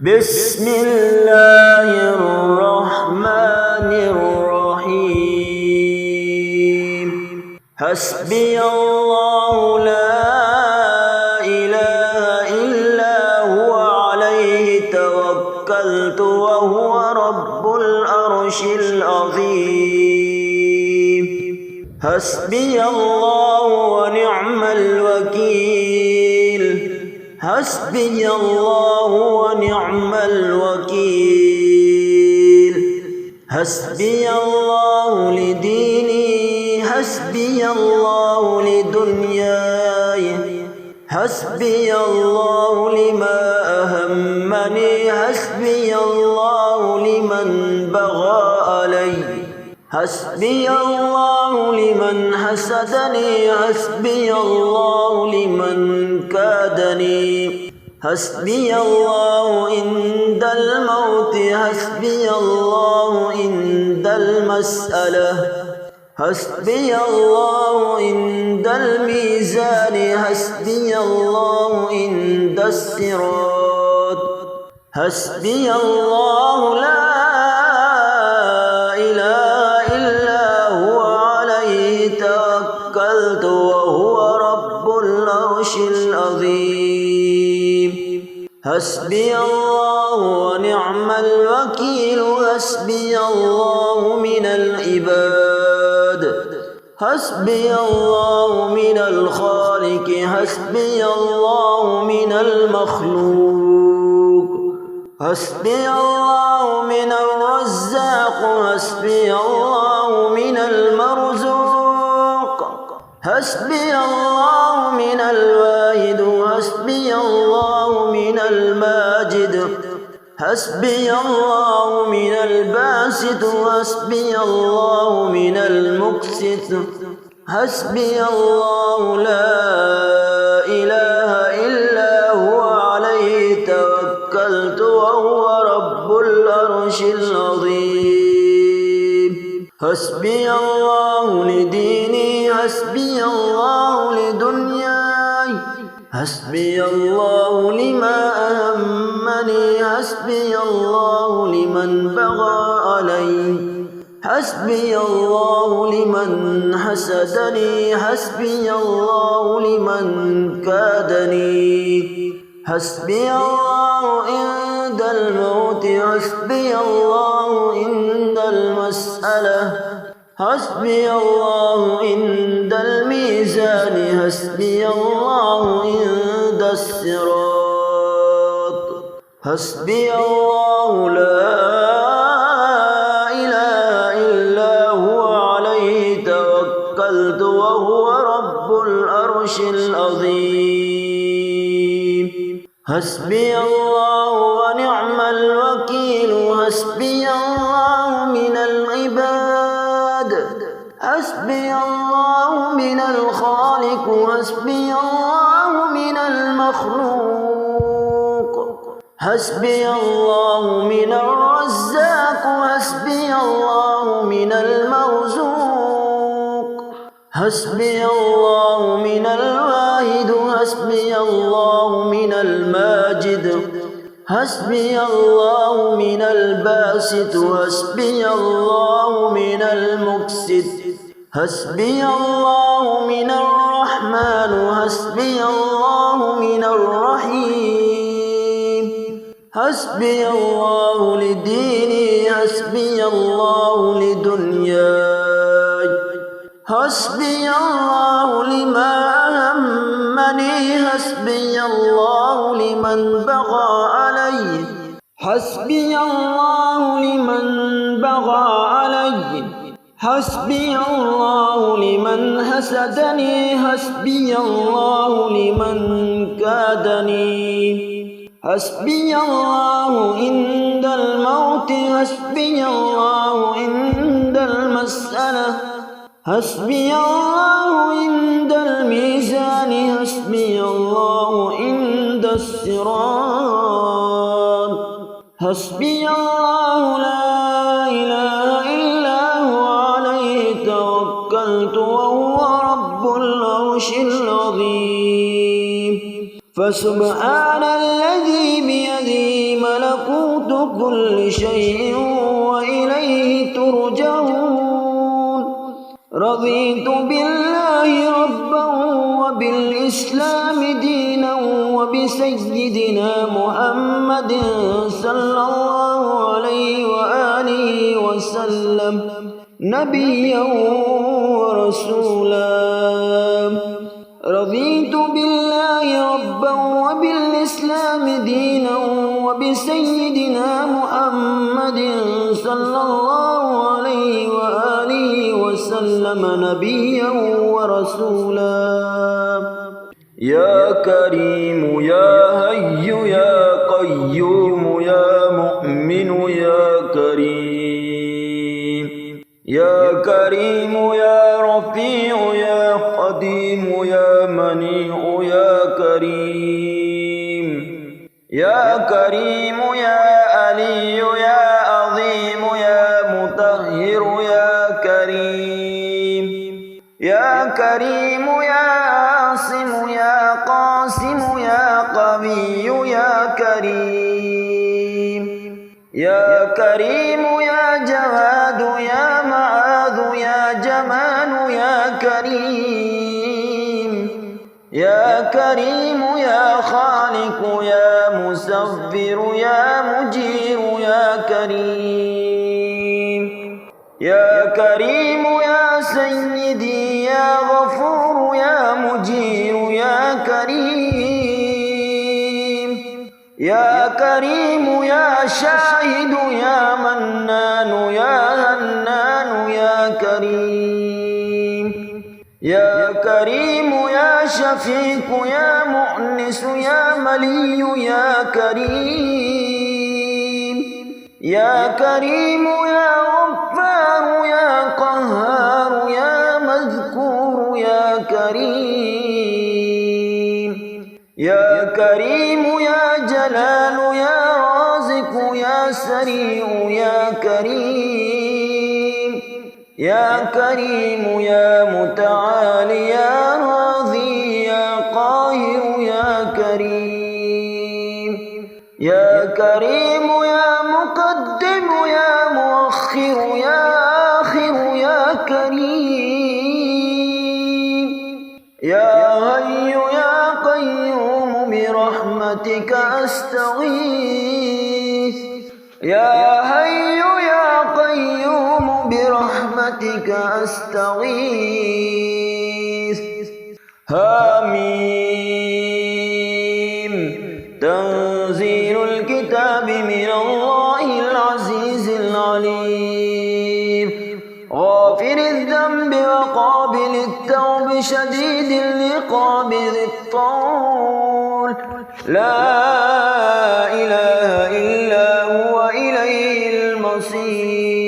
بسم الله الرحمن الرحيم حسبي الله لا إله إلا هو عليه توكلت وهو رب العرش العظيم حسبي الله ونعم الوكيل حسبي الله ونعم الوكيل حسبي الله لديني حسبي الله لدنياي حسبي الله لما أهمني حسبي الله لمن بغى علي حسبي الله لمن حسدني حسبي الله لمن كادني حسبي الله عند الموت حسبي الله عند المسألة حسبي الله عند الميزان حسبي الله عند الصراط حسبي الله لا إله إلا هو عليه توكلت وهو رب العرش العظيم حسبي الله ونعم الوكيل حسبي الله من العباد حسبي الله من الخالق حسبي الله من المخلوق حسبي الله من الرزاق حسبي الله من المرزوق حسبي الله من الواحد حسبي الله من الماجد حسبي الله من الباسط حسبي الله من المقسط حسبي الله لا إله إلا هو عليه توكلت وهو رب العرش العظيم حسبي الله لديني حسبي الله لدنياي حسبي الله لما أهمني حسبي الله لمن بغى علي حسبي الله لمن حسدني حسبي الله لمن كادني حسبي الله عند الموت حسبي الله عند المسألة حسبي الله عند الميزان حسبي الله عند الصراط حسبي الله لا إله إلا هو عليه توكلت وهو رب العرش العظيم حسبي الله ونعم الوكيل حسبي الله من العباد حسبي الله من الخالق حسبي الله من المخلوق حسبي الله من الرزاق حسبي الله من المرزوق حسبي الله من الواحد حسبي الله من الماجد حسبي الله من الباسط حسبي الله من المقسط حسبي الله من الرحمن حسبي الله من الرحيم حسبي الله لديني حسبي الله لدنياي حسبي الله لما أهمني حسبي الله لمن بغى علي حسبي الله لمن بغى علي حسبي الله لمن حسدني حسبي الله لمن كادني حسبي الله عند الموت حسبي الله عند المسألة حسبي الله عند الميزان حسبي الله عند الصراط حسبي الله لا إله إلا هو عليه توكلت وهو رب العرش العظيم فسبحان الذي بيده ملكوت كل شيء وإليه ترجعون. رضيت بالله ربا وبالإسلام دينا وبسيدنا محمد صلى الله عليه وآله وسلم نبيا ورسولا. رضيت بالله ربا وبالإسلام دينا وبسيدنا محمد صلى الله عليه وآله وسلم نبيا ورسولا. يا كريم يا حي يا قيوم يا مؤمن يا كريم. يا كريم يا رفيع يا قديم يا منيع يا كريم. يا كريم يا علي يا عظيم يا مطهر يا كريم. يا كريم يا عاصم يا قاسم يا قوي يا كريم. يا كريم يا جواد يا معاذ يا جمال يا كريم. يا كريم يا خالق يا مصور يا مجير يا كريم. يا كريم يا سيدي يا غفور يا مجير يا كريم. يا كريم يا شاهد يا منان يا هنان يا كريم. يا كريم يا شفيق يا مؤنس يا ملي يا كريم. يا كريم يا غفار يا قهار يا مذكور يا كريم. يا كريم يا جلال يا رازق يا سريع يا كريم. يا كريم يا متعالي يا راضي يا قاهر يا كريم. يا كريم يا مقدم يا مؤخر يا آخر يا كريم. يا حي يا قيوم برحمتك أستغيث. يا حي يا قيوم برحمتك أستغيث. حميم. تنزيل الكتاب من الله العزيز العليم. غافر الذنب وقابل التوب شديد العقاب ذي الطول. لا إله إلا هو إليه المصير.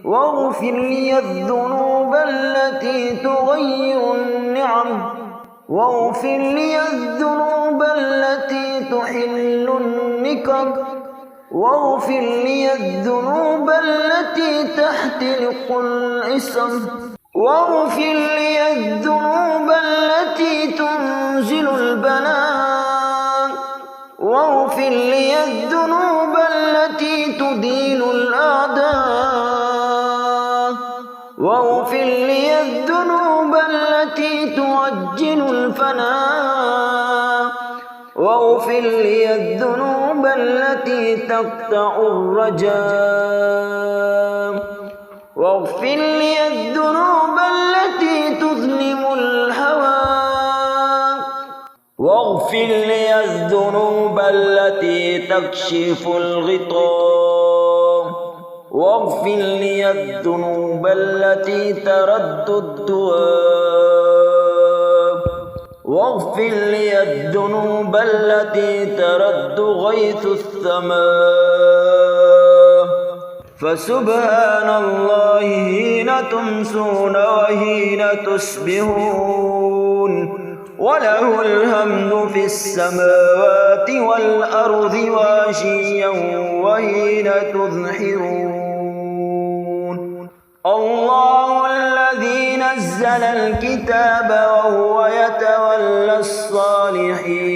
واغفر لي الذنوب التي تغير النعم. واغفر لي الذنوب التي تحل النكب. واغفر لي الذنوب التي تحتلق الإسم. واغفر لي الذنوب التي تنزل البلاء. واغفر لي الذنوب التي تدين الأعداء. واغفر لي الذنوب التي تعجل الفناء. واغفر لي الذنوب التي تقطع الرجاء. واغفر لي الذنوب التي تظلم الهوى. واغفر لي الذنوب التي تكشف الغطاء. واغفر لي الذنوب التي ترد الدعاء. واغفر لي الذنوب التي ترد غيث السماء. فسبحان الله حين تمسون وحين تصبحون. وله الحمد في السماوات والأرض وعشيا وحين تظهرون. الله الذي نزل الكتاب وهو يتولى الصالحين.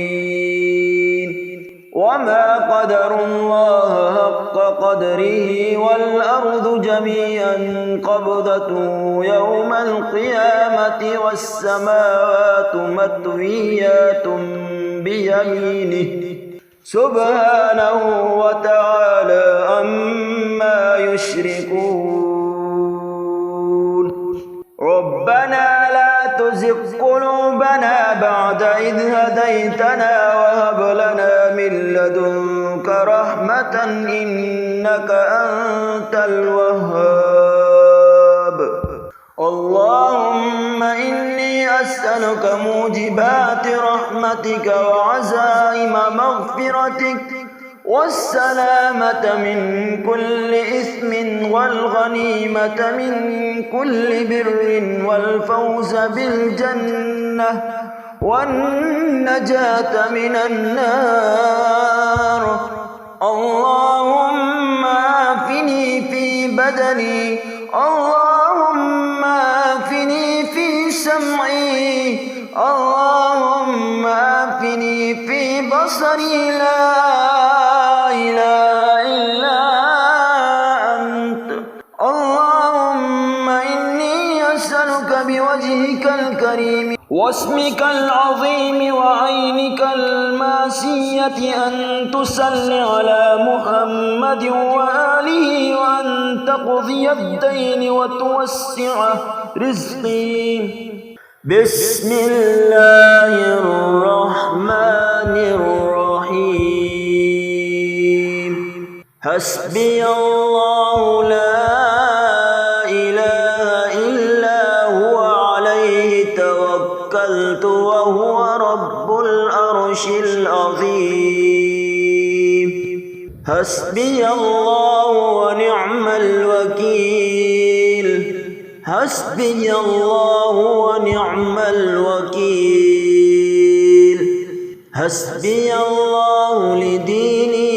وما قدروا الله حق قدره والأرض جميعا قبضته يوم القيامة والسماوات مطويات بيمينه سبحانه وتعالى عما يشركون. ربنا لا تزغ قلوبنا بعد إذ هديتنا وهب لنا من لدنك رحمة إنك أنت الوهاب. اللهم إني أسألك موجبات رحمتك وعزائم مغفرتك والسلامة من كل إثم والغنيمة من كل بر والفوز بالجنة والنجاة من النار. اللهم عافني في بدني، اللهم عافني في سمعي، اللهم عافني في بصري، لا إله إلا أنت. اللهم إني أسألك بوجهك الكريم واسمك العظيم وعينك الماسية أن تصلي على محمد وآله وأن تقضي الدين وتوسع رزقي. بسم الله الرحمن الرحيم. حسبي الله لا إله إلا هو عليه توكلت وهو رب العرش العظيم. حسبي الله ونعم الوكيل. حسبي الله ونعم الوكيل. حسبي الله لديني،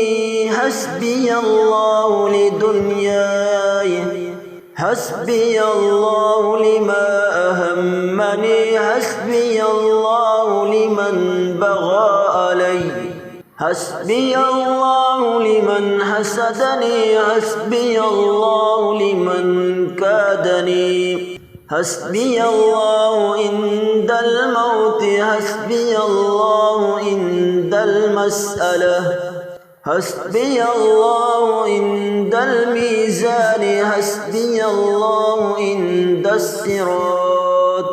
حسبي الله لدنياي، حسبي الله لما أهمني، حسبي الله لمن بغى علي، حسبي الله لمن حسدني، حسبي الله لمن كادني، حسبي الله عند الموت، حسبي الله عند المسألة، حسبي الله عند الميزان، حسبي الله عند الصراط،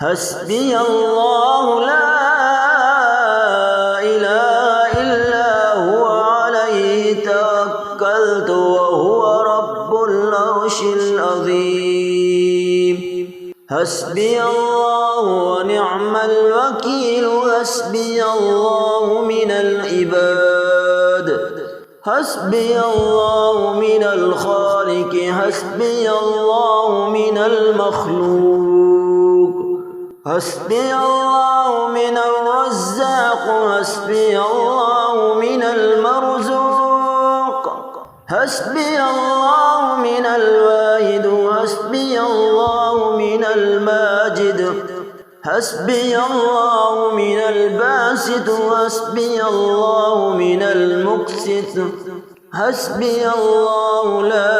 حسبي الله لا إله إلا هو عليه توكلت وهو رب العرش العظيم. حسبي الله ونعم الوكيل. حسبي الله من العباد، حسبي الله من الخالق، حسبي الله من المخلوق، حسبي الله من الرزاق، حسبي الله من المرزوق، حسبي الله من الواحد، حسبي الله من الماجد، حسبي الله من الباسط، حسبي الله من المقسط، حسبي الله لا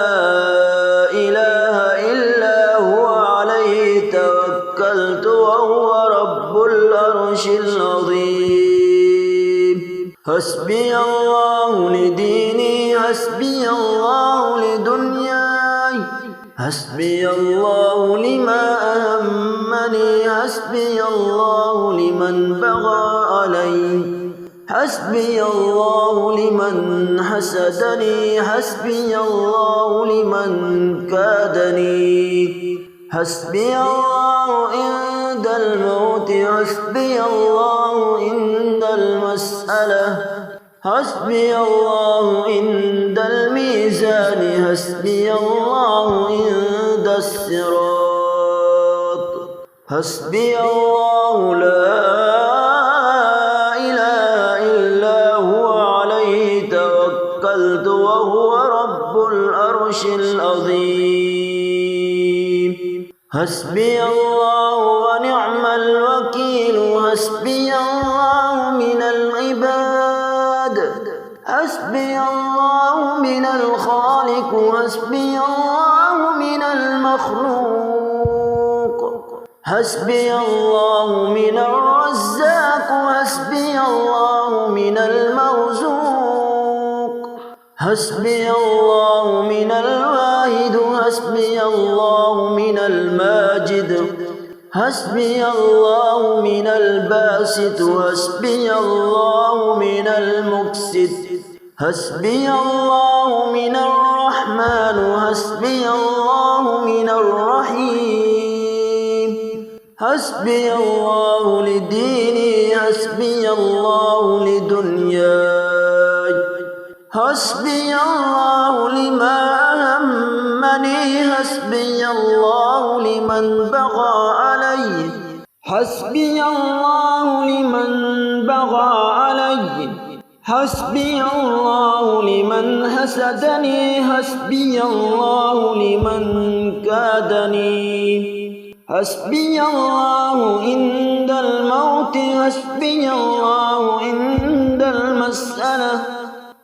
إله إلا هو عليه توكلت وهو رب العرش العظيم. حسبي الله لديني، حسبي الله لدنياي، حسبي الله لما أهمني، حسبي الله لمن بغى علي، حسبي الله لمن حسدني، حسبي الله لمن كادني، حسبي الله عند الموت، حسبي الله عند المسألة، حسبي الله عند الميزان، حسبي الله عند الصراط، حسبي الله لا إله إلا هو عليه توكلت وهو رب العرش العظيم. حسبي الله ونعم الوكيل. حسبي الله من العباد. حسبي الله من الخالق وحسبي الله من المخلوق، حسبي الله من الرزاق وحسبي الله من المرزوق، حسبي الله من الواحد وحسبي الله من الماجد، حسبي الله من الباسط وحسبي الله من المقسط، حسبي الله من الرحمن وحسبي الله من الرحيم، حسبي الله لديني حسبي الله لدنياي، حسبي الله لما أهمني حسبي الله لمن بغى علي، حسبي الله لمن بغى علي، حسبي الله لمن حسدني، حسبي الله لمن كادني، حسبي الله عند الموت، حسبي الله عند المسألة،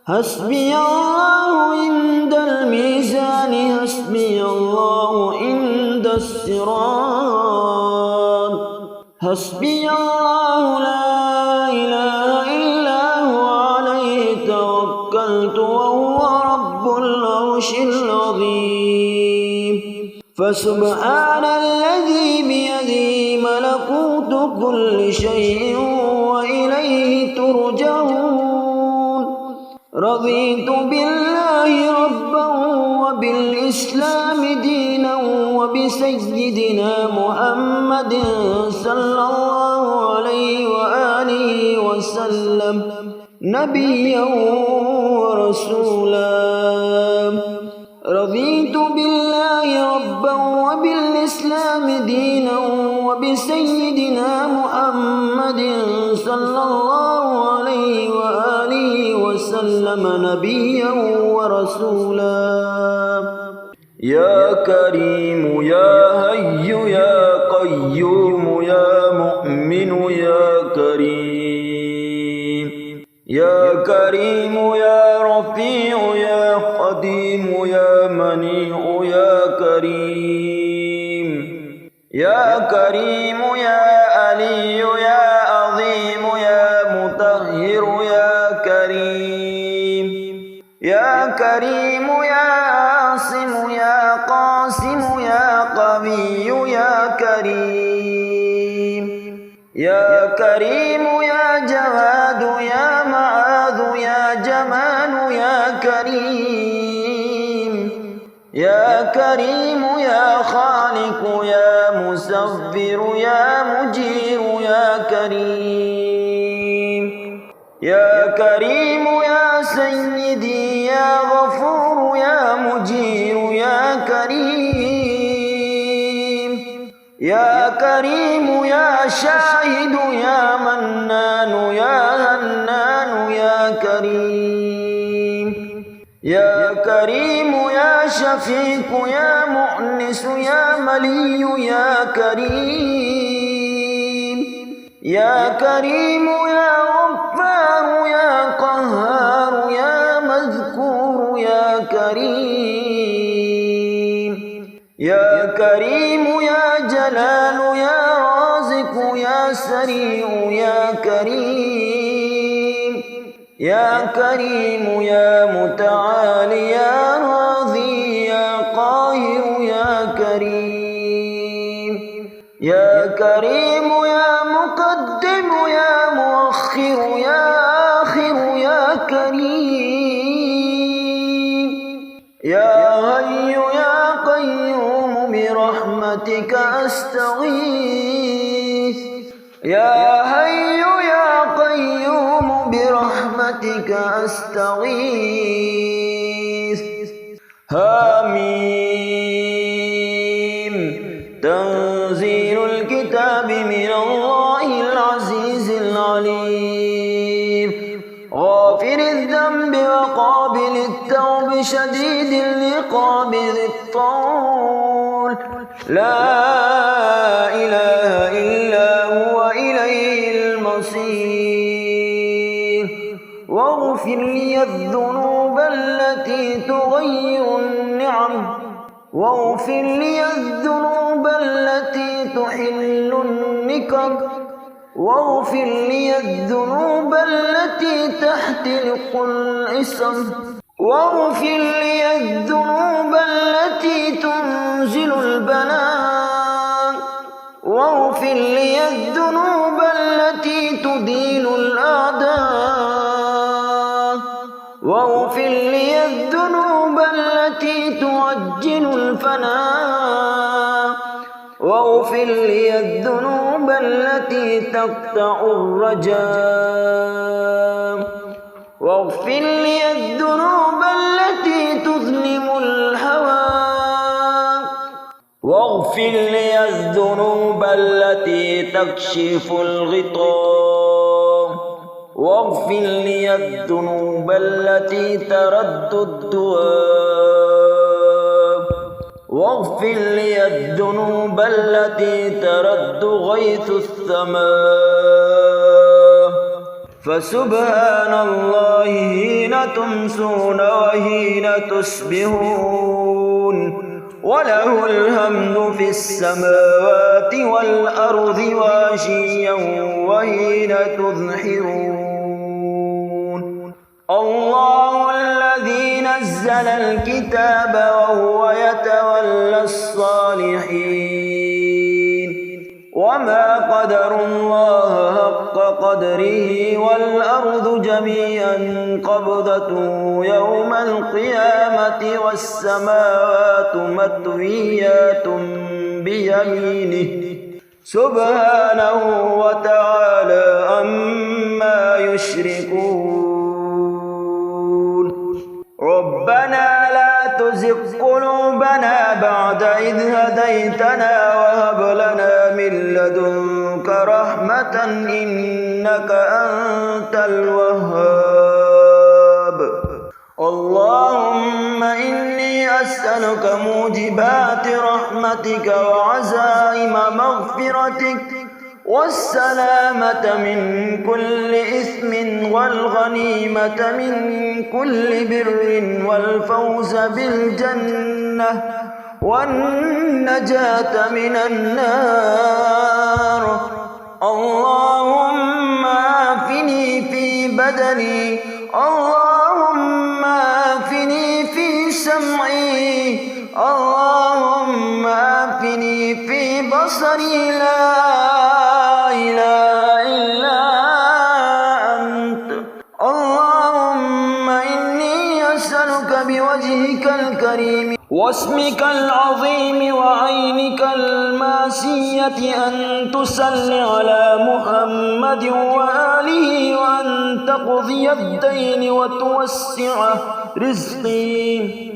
حسبي الله عند الميزان، حسبي الله عند الصراط، حسبي الله لا إله إلا هو عليه توكلت وهو رب العرش العظيم. فسبحان الذي بيده ملكوت كل شيء وإليه ترجعون. رضيت بالله ربا وبالإسلام دينا وبسيدنا محمد صلى الله عليه وآله وسلم نبيا ورسولا. رضيت بالله ربا وبالإسلام دينا وبسيدنا محمد صلى الله عليه وآله وسلم نبيا ورسولا. يا كريم يا حي يا قيوم يا مؤمن يا كريم، يا كريم يا رفيع يا قديم يا منيع يا كريم، يا كريم يا علي يا عظيم يا مطهر يا كريم، يا كريم يا عاصم يا قاسم يا قوي يا كريم، يا كريم يا جواد يا معاذ يا جمال يا كريم، يا كريم يا خالق يا مصور يا مجير يا كريم، يا كريم يا سيدي يا غفور يا مجير يا كريم، يا كريم يا شاهد يا منان يا هنان يا كريم، يا كريم يا شفيق يا مؤنس يا ملي يا كريم، يا كريم يا غفار يا قهار يا مذكور يا كريم، يا كريم يا جلال يا رازق يا سريع يا كريم، يا كريم يا متعالي يا راضي يا قاهر يا كريم، يا كريم يا مقدم يا مؤخر يا آخر يا كريم، يا حي يا قيوم برحمتك أستغيث، يا حي يا قيوم برحمتك أستغيث. آمين. تنزيل الكتاب من الله العزيز العليم، غافر الذنب وقابل التوب شديد العقاب ذي الطول، لا إله إلا هو إليه المصير. واغفر واغفر لي الذنوب التي تغير النعم واغفر لي الذنوب التي تحل النكم واغفر لي الذنوب التي تحتلق الإثم واغفر لي الذنوب التي تنزل البلاء واغفر لي الذنوب التي تدين الأعداء واغفر لي الذنوب التي تعجل الفناء واغفر لي الذنوب التي تقطع الرجاء واغفر لي الذنوب التي تظلم الهوى واغفر لي الذنوب التي تكشف الغطاء واغفر لي الذنوب التي ترد الدواب واغفر لي الذنوب التي ترد غيث السماء فسبحان الله حين تمسون وحين تصبحون وله الحمد في السماوات والأرض وعشيا وحين تظهرون الله الذي نزل الكتاب وهو يتولى الصالحين وما قدروا الله حق قدره والأرض جميعا قبضته يوم القيامة والسماوات مطويات بيمينه سبحانه وتعالى عما يشركون ربنا لا تزغ قلوبنا بعد إذ هديتنا وهب لنا من لدنك رحمة إنك أنت الوهاب اللهم إني أسألك موجبات رحمتك وعزائم مغفرتك والسلامة من كل إثم والغنيمة من كل بر والفوز بالجنة والنجاة من النار اللهم عافني في بدني اللهم عافني في سمعي اللهم عافني في بصري لا إله إلا أنت اللهم إني أسألك بوجهك الكريم واسمك العظيم وعينك الماسية أن تصل على محمد وآله وأن تقضي الدين وتوسع رزقي